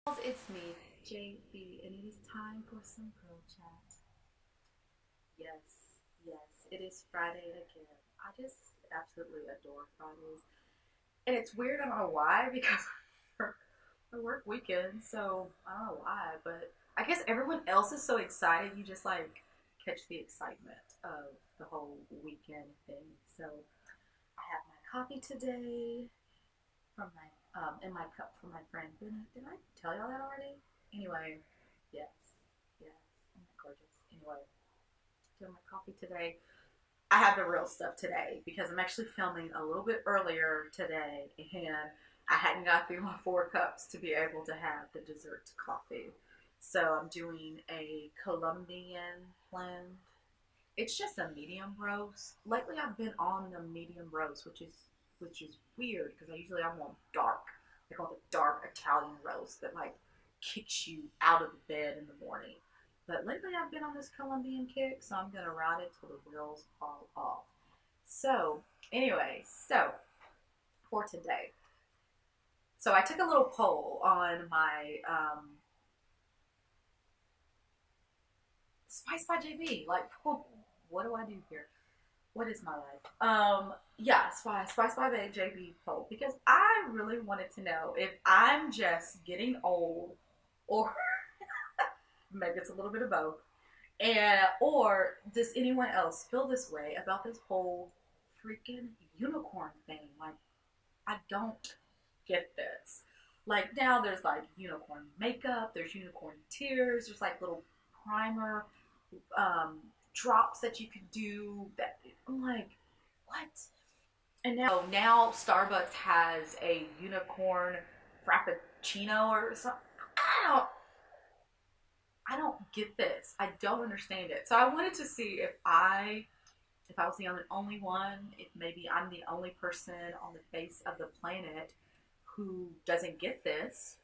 It's me, JB, and it is time for some girl chat. Yes, yes, it is Friday again. I just absolutely adore Fridays. And it's weird, I don't know why, because I work weekends, so I don't know why, but I guess everyone else is so excited, you just like catch the excitement of the whole weekend thing. So I have my coffee today from my in my cup from my friend. Did I tell y'all that already? Anyway, yes, yes, isn't that gorgeous? Anyway, doing my coffee today. I have the real stuff today because I'm actually filming a little bit earlier today, and I hadn't got through my 4 cups to be able to have the dessert coffee. So I'm doing a Colombian blend. It's just a medium roast. Lately, I've been on the medium roast, which is weird because I'm on dark. They call it the dark Italian roast that like kicks you out of the bed in the morning. But lately, I've been on this Colombian kick, so I'm gonna ride it till the wheels fall off. So anyway, for today, so I took a little poll on my Spice by JB. Like, what do I do here? What is my life? Yeah, Spice by JB poll because I really wanted to know if I'm just getting old, or maybe it's a little bit of both, and or does anyone else feel this way about this whole freaking unicorn thing? Like, I don't get this. Like now, there's like unicorn makeup, there's unicorn tears, there's like little primer um, drops that you could do. That I'm like, what? And now Starbucks has a unicorn frappuccino or something. I don't I don't get this. I don't understand it. So I wanted to see if I was the only one, if maybe I'm the only person on the face of the planet who doesn't get this,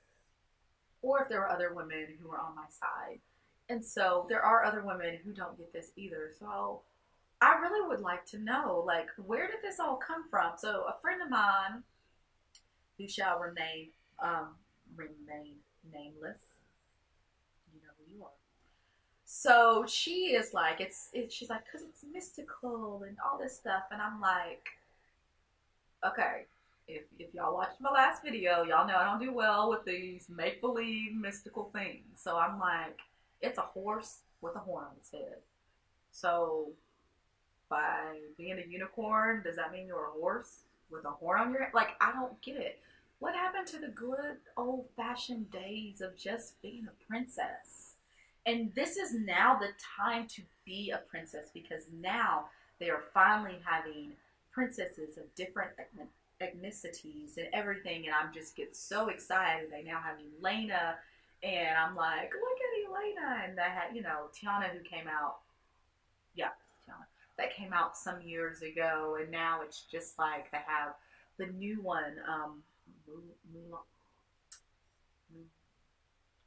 or if there were other women who were on my side. And so there are other women who don't get this either. So I really would like to know, like, where did this all come from? So a friend of mine who shall remain nameless, you know who you are. So she is like, she's like, because it's mystical and all this stuff. And I'm like, okay, if y'all watched my last video, y'all know I don't do well with these make believe mystical things. So I'm like, it's a horse with a horn on its head. So by being a unicorn, does that mean you're a horse with a horn on your head? Like, I don't get it. What happened to the good old fashioned days of just being a princess? And this is now the time to be a princess because now they are finally having princesses of different ethnicities and everything. And I'm just get so excited. They now have Elena, and I'm like, look at Elena. And they had, Tiana who came out. Yeah, Tiana. That came out some years ago, and now it's just like they have the new one. I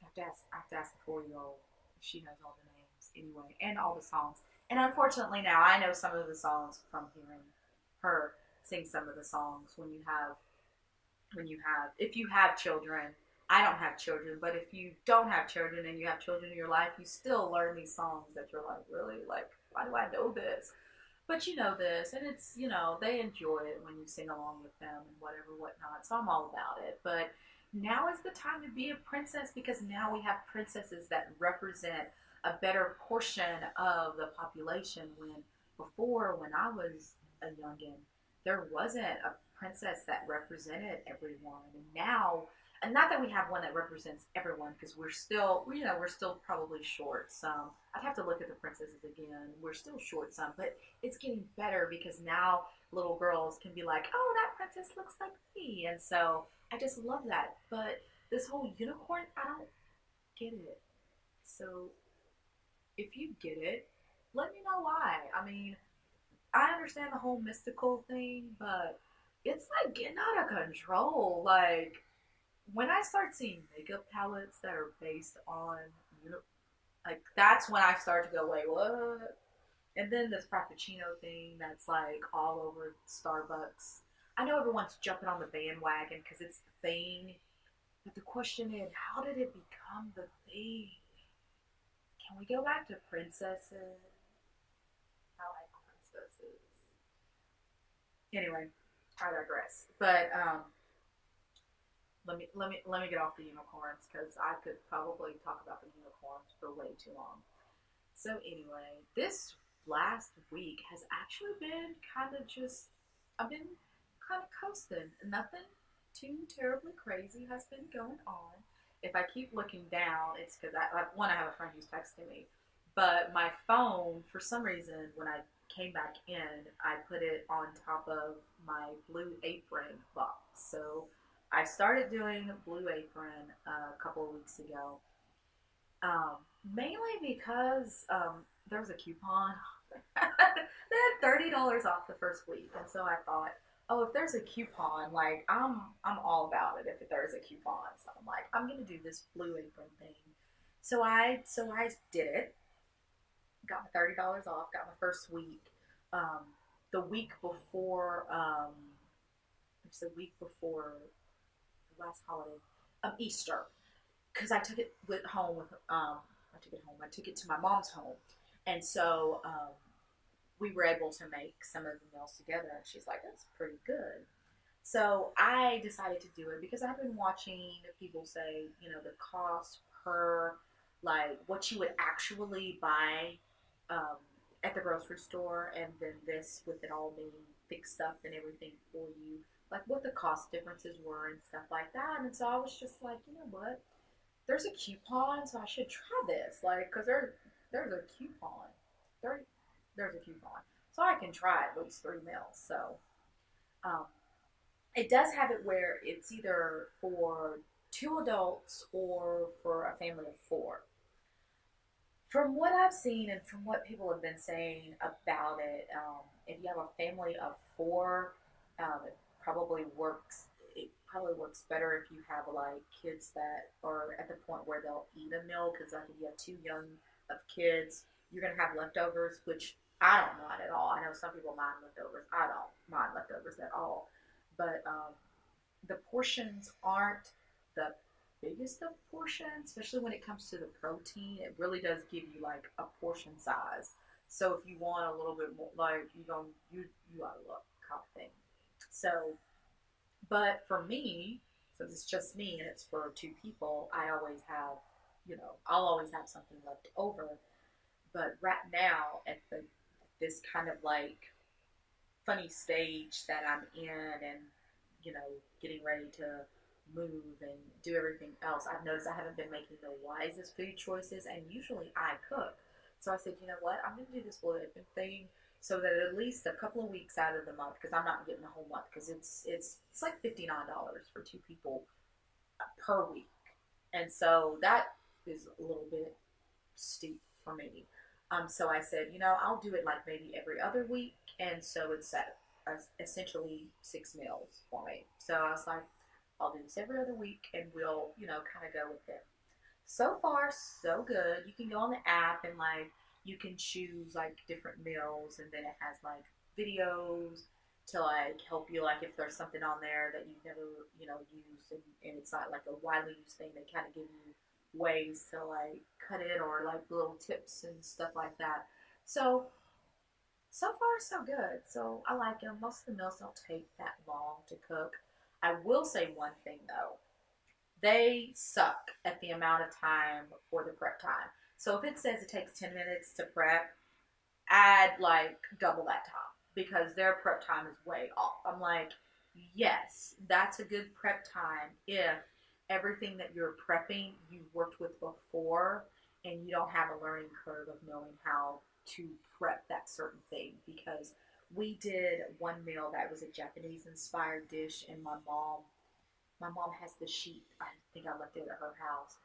have to ask the 4-year-old. She knows all the names anyway, and all the songs. And unfortunately, now I know some of the songs from hearing her sing some of the songs. If you have children, I don't have children, but if you don't have children and you have children in your life, you still learn these songs that you're like, really, like, why do I know this? But you know this, and it's, they enjoy it when you sing along with them and whatever, whatnot. So I'm all about it. But now is the time to be a princess because now we have princesses that represent a better portion of the population. When I was a youngin, there wasn't a princess that represented everyone. And now, and not that we have one that represents everyone because we're still probably short some. I'd have to look at the princesses again. We're still short some, but it's getting better because now little girls can be like, oh, that princess looks like me. And so I just love that. But this whole unicorn, I don't get it. So if you get it, let me know why. I mean, I understand the whole mystical thing, but it's like getting out of control. Like when I start seeing makeup palettes that are based on, like that's when I start to go, wait, what? And then this Frappuccino thing that's like all over Starbucks. I know everyone's jumping on the bandwagon because it's the thing, But the question is, how did it become the thing? Can we go back to princesses? I like princesses. Anyway, I digress. But let me get off the unicorns because I could probably talk about the unicorns for way too long. So anyway, this last week has actually been kind of just I've been kind of coasting. Nothing too terribly crazy has been going on. If I keep looking down, it's because I have a friend who's texting me, but my phone for some reason when I came back in, I put it on top of my Blue Apron box. So I started doing Blue Apron a couple of weeks ago, um, mainly because there was a coupon. They had $30 off the first week, and so I thought, oh, if there's a coupon, like I'm all about it. If there's a coupon, so I'm like, I'm gonna do this Blue Apron thing. So I did it. Got my $30 off. Got my first week. Um, the week before, it's the week before the last holiday, Easter, because I took it with home with I took it home. I took it to my mom's home, and so we were able to make some of the meals together. And she's like, "That's pretty good." So I decided to do it because I've been watching people say, the cost per like what you would actually buy um, at the grocery store, and then this with it all being fixed up and everything for you, like what the cost differences were and stuff like that. And so I was just like, you know what? There's a coupon, so I should try this. Like, cause there's a coupon, there there's a coupon, so I can try at least 3 meals. So um, it does have it where it's either for 2 adults or for a family of four. From what I've seen and from what people have been saying about it, if you have a family of four, it probably works. It probably works better if you have like kids that are at the point where they'll eat a meal. Because like if you have too young of kids, you're gonna have leftovers, which I don't mind at all. I know some people mind leftovers. I don't mind leftovers at all. But the portions aren't the biggest of portions, especially when it comes to the protein. It really does give you like a portion size. So if you want a little bit more, like you gotta look kind of thing. So, but for me, since it's just me and it's for 2 people, I always have, I'll always have something left over. But right now, at this kind of like funny stage that I'm in, and getting ready to move and do everything else, I've noticed I haven't been making the wisest food choices, and usually I cook. So I said, you know what, I'm going to do this Blue Apron thing so that at least a couple of weeks out of the month, because I'm not getting the whole month, because it's like $59 for 2 people per week, and so that is a little bit steep for me. So I said, I'll do it like maybe every other week, and so it's at essentially 6 meals for me. So I was like, I'll do this every other week, and we'll, kind of go with it. So far, so good. You can go on the app and like you can choose like different meals, and then it has like videos to like help you, like if there's something on there that you've never used, and it's not like a widely used thing. They kind of give you ways to like cut it, or like little tips and stuff like that. So far so good. So I like them. Most of the meals don't take that long to cook. I will say one thing though. They suck at the amount of time for the prep time. So if it says it takes 10 minutes to prep, add like double that time, because their prep time is way off. I'm like, yes, that's a good prep time if everything that you're prepping you've worked with before, and you don't have a learning curve of knowing how to prep that certain thing. Because we did one meal that was a Japanese inspired dish, and my mom has the sheet. I think I left it at her house,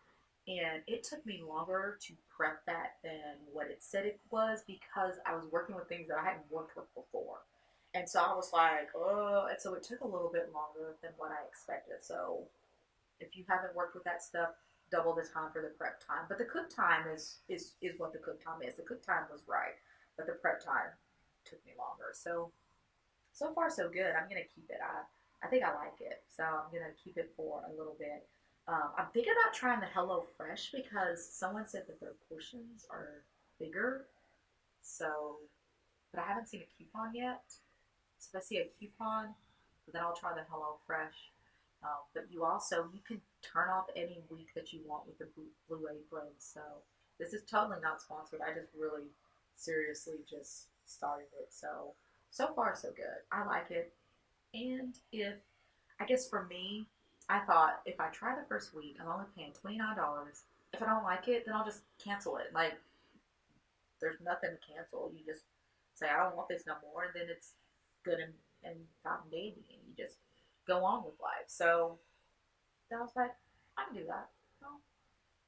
and it took me longer to prep that than what it said it was, because I was working with things that I hadn't worked with before. And so I was like, oh, and so it took a little bit longer than what I expected. So if you haven't worked with that stuff, double the time for the prep time. But the cook time is what the cook time is. The cook time was right, but the prep time took me longer. So far so good. I'm gonna keep it. I think I like it, so I'm gonna keep it for a little bit. I'm thinking about trying the Hello Fresh because someone said that their portions are bigger. So, but I haven't seen a coupon yet. So if I see a coupon, then I'll try the Hello Fresh. But you can turn off any week that you want with the Blue Apron. So this is totally not sponsored. I just really seriously just started it. So far so good. I like it. And if I guess for me, I thought if I try the first week, I'm only paying $29. If I don't like it, then I'll just cancel it. Like there's nothing to cancel. You just say I don't want this no more, and then it's good and fountain dandy, and you just go on with life. So I was like, I can do that. Well,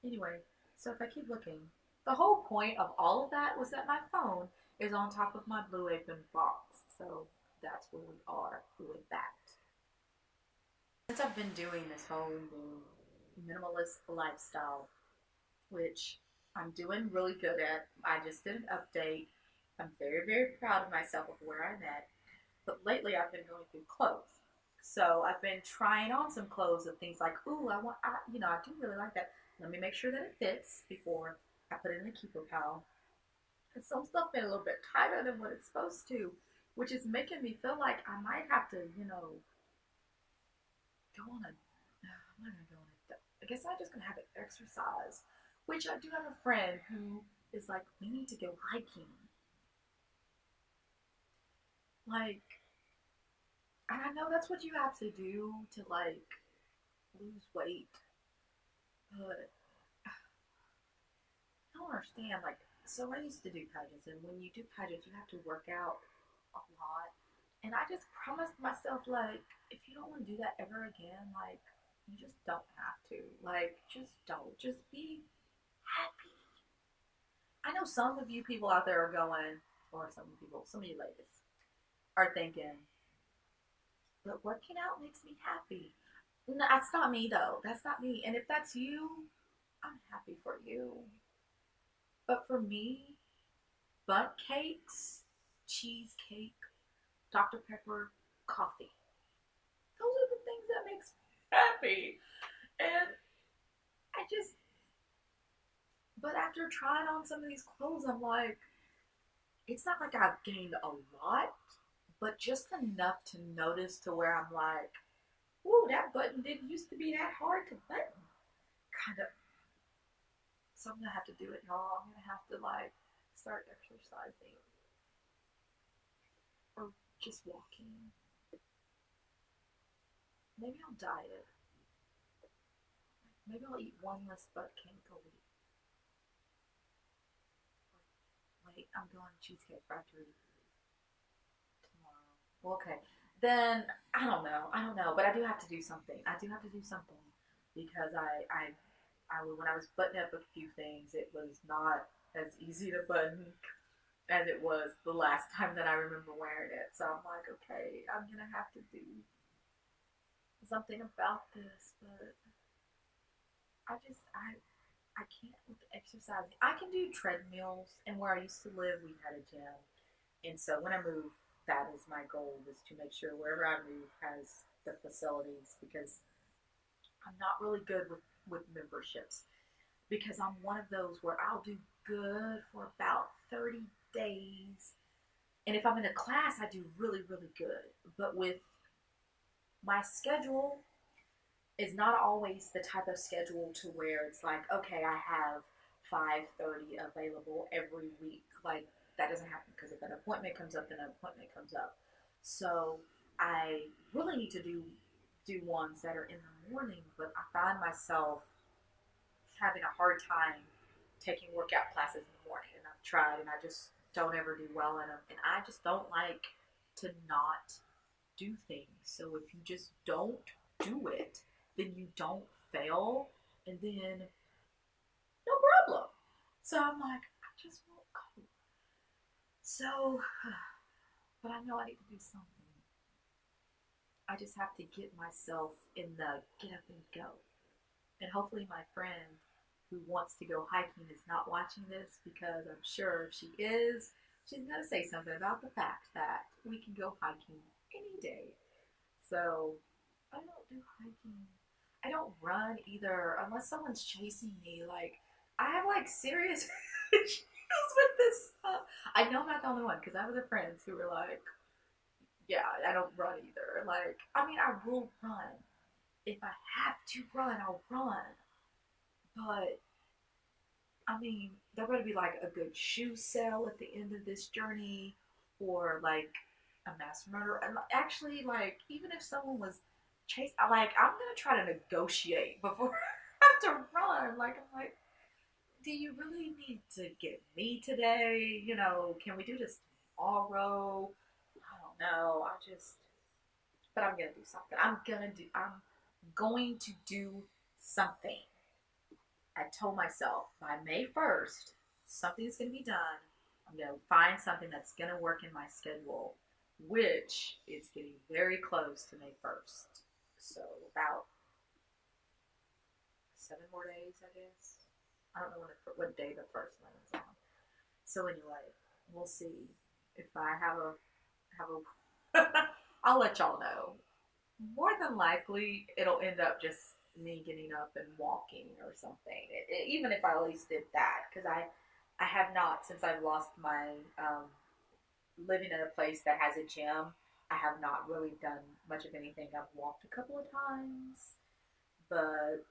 anyway, so if I keep looking, the whole point of all of that was that my phone is on top of my Blue Apron box. So that's where we are with that. Since I've been doing this whole new minimalist lifestyle, which I'm doing really good at, I just did an update. I'm very, very proud of myself of where I'm at. But lately I've been going through clothes. So I've been trying on some clothes and things like, ooh, I do really like that. Let me make sure that it fits before I put it in the keeper pile. And some stuff been a little bit tighter than what it's supposed to, which is making me feel like I might have to, go on a, I'm not gonna go on a, I guess I'm just gonna have an exercise, which I do have a friend who is like, we need to go hiking. Like, and I know that's what you have to do to like lose weight, but I don't understand. Like, so I used to do pageants, and when you do pageants, you have to work out a lot. And I just promised myself, like, if you don't want to do that ever again, like, you just don't have to. Like, just don't. Just be happy. I know some of you people out there are going, or some of you ladies are thinking, but working out makes me happy. No, that's not me though. That's not me. And if that's you, I'm happy for you. But for me, butt cakes, cheesecake, Dr. Pepper, coffee. Those are the things that makes me happy. And I just, but after trying on some of these clothes, I'm like, it's not like I've gained a lot, but just enough to notice to where I'm like, ooh, that button didn't used to be that hard to button. Kind of. So I'm gonna have to do it, y'all. I'm gonna have to like start exercising or just walking. Maybe I'll diet. Maybe I'll eat one less butt cake a week. Wait, I'm going to Cheesecake Factory tomorrow. Well, okay. Then I don't know. I don't know, but I do have to do something. I do have to do something because when I was buttoning up a few things, it was not as easy to button as it was the last time that I remember wearing it. So I'm like, okay, I'm gonna have to do something about this, but I can't with exercising. I can do treadmills, and where I used to live, we had a gym, and so when I move, that is my goal, is to make sure wherever I move has the facilities, because I'm not really good with memberships, because I'm one of those where I'll do good for about 30 days, and if I'm in a class, I do really, really good, but with my schedule is not always the type of schedule to where it's like, okay, I have 5:30 available every week. Like that doesn't happen because if an appointment comes up, then an appointment comes up. So I really need to do ones that are in the morning, but I find myself having a hard time taking workout classes in the morning, and I've tried, and I just don't ever do well in them, and I just don't like to not do things. So if you just don't do it, then you don't fail, and then no problem. So I'm like, I just won't go. So, but I know I need to do something. I just have to get myself in the get up and go. And hopefully my friend who wants to go hiking is not watching this, because I'm sure if she is, she's going to say something about the fact that we can go hiking any day. So I don't do hiking. I don't run either unless someone's chasing me. Like, I have like serious issues with this stuff. I know I'm not the only one because I have other friends who were like, yeah, I don't run either. Like, I mean, I will run. If I have to run, I'll run. But, I mean, there better be like a good shoe sale at the end of this journey or like a mass murder. And actually, like, even if someone was chased, like, I'm going to try to negotiate before I have to run. Like, I'm like, do you really need to get me today? You know, can we do this tomorrow? I don't know. But I'm gonna do something. I'm going to do something. I told myself by May 1st, something's gonna be done. I'm gonna find something that's gonna work in my schedule, which is getting very close to May 1st. So about 7 more days, I guess. I don't know what day the first one is on. So anyway, we'll see if I have a. I'll let y'all know. More than likely, it'll end up just me getting up and walking or something. Even if I at least did that, because I have not since I've lost my living in a place that has a gym. I have not really done much of anything. I've walked a couple of times, but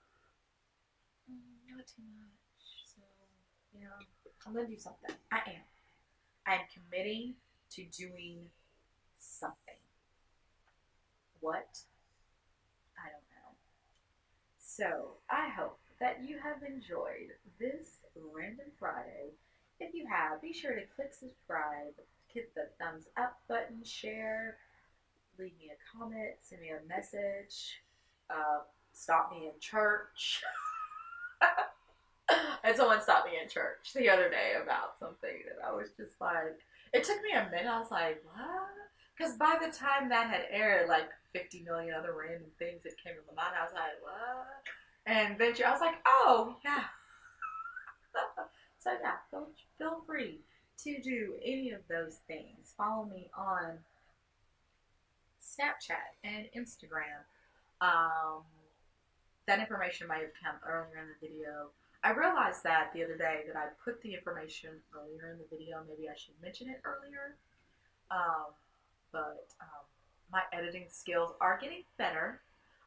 not too much. So yeah, I'm gonna do something. I am. I am committing to doing something. What? I don't know. So, I hope that you have enjoyed this Random Friday. If you have, be sure to click subscribe, hit the thumbs up button, share, leave me a comment, send me a message, uh, stop me in church. And someone stopped me in church the other day about something that I was just like, it took me a minute. I was like, what? Because by the time that had aired, like 50 million other random things that came to my mind, I was like, what? And then I was like, oh, yeah. So, yeah, feel free to do any of those things. Follow me on Snapchat and Instagram. Um, that information might have come earlier in the video. I realized that the other day that I put the information earlier in the video. Maybe I should mention it earlier. Um, but my editing skills are getting better.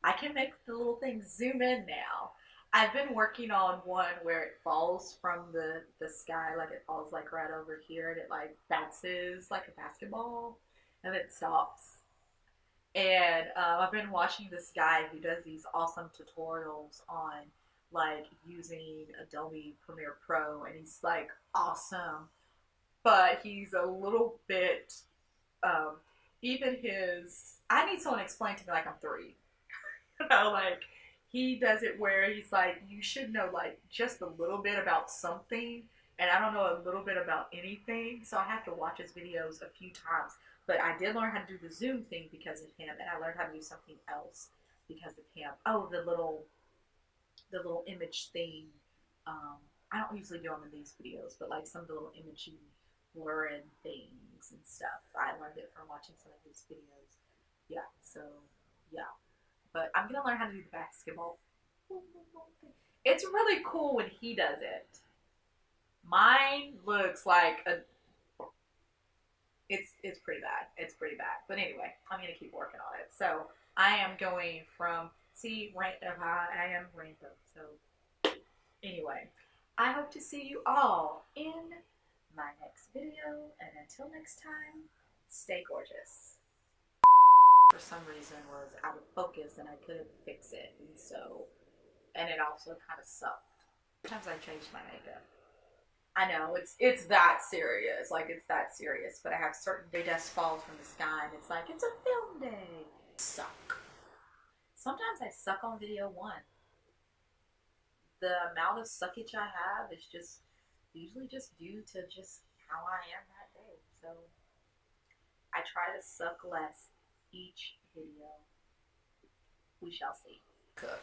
I can make the little things zoom in now. I've been working on one where it falls from the sky, like it falls like right over here, and it like bounces like a basketball, and it stops. And I've been watching this guy who does these awesome tutorials on like using Adobe Premiere Pro, and he's like awesome, but he's a little bit um, even his. I need someone to explain to me like I'm three. You know, like he does it where he's like, you should know like just a little bit about something, and I don't know a little bit about anything, so I have to watch his videos a few times. But I did learn how to do the Zoom thing because of him, and I learned how to do something else because of him. Oh, the little image thing. Um, I don't usually do them in these videos, but like some of the little imaging blurring things and stuff. I learned it from watching some of his videos. Yeah, so yeah. But I'm gonna learn how to do the basketball. It's really cool when he does it. Mine looks like a. It's pretty bad. It's pretty bad. But anyway, I'm gonna keep working on it. So I am going from I am random. So anyway, I hope to see you all in my next video. And until next time, stay gorgeous. For some reason was out of focus and I couldn't fix it, and it also kind of sucked. Sometimes I changed my makeup. I know it's that serious, like it's that serious. But I have certain day dust falls from the sky, and it's like it's a film day. Suck. Sometimes I suck on video one. The amount of suckage I have is just usually just due to just how I am that day. So I try to suck less each video. We shall see. Cook.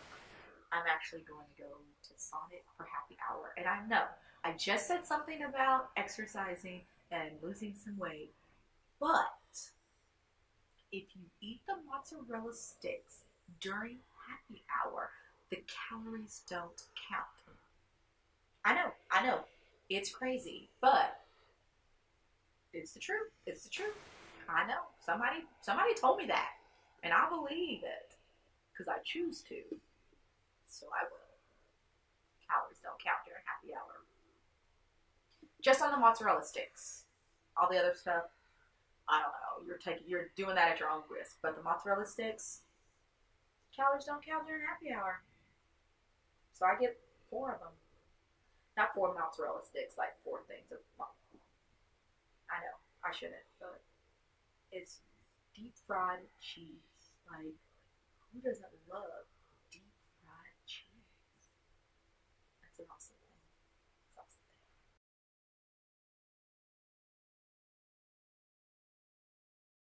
I'm actually going to go to Sonic for happy hour. And I know, I just said something about exercising and losing some weight, but if you eat the mozzarella sticks during happy hour, The calories don't count. I know. It's crazy, but it's the truth. It's the truth. I know. Somebody told me that, and I believe it because I choose to. So I will. Calories don't count during happy hour. Just on the mozzarella sticks. All the other stuff, I don't know. You're doing that at your own risk. But the mozzarella sticks, calories don't count during happy hour. So I get 4 of them. Not 4 mozzarella sticks, like 4 things of. I know I shouldn't, but it's deep fried cheese. Like, who doesn't love deep fried cheese? That's an awesome